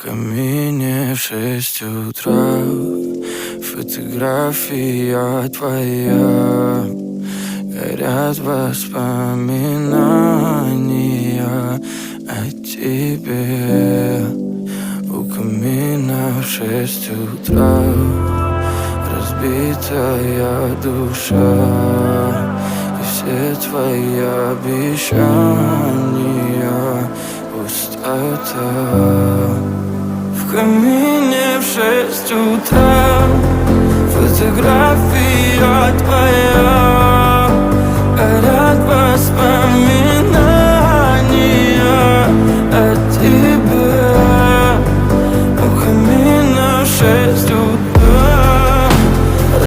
камине в 6 утра фотография твоя. Горят воспоминания о тебе. У камина в 6 утра разбитая душа, и все твои обещания пустота. В камине в 6 утра фотография твоя.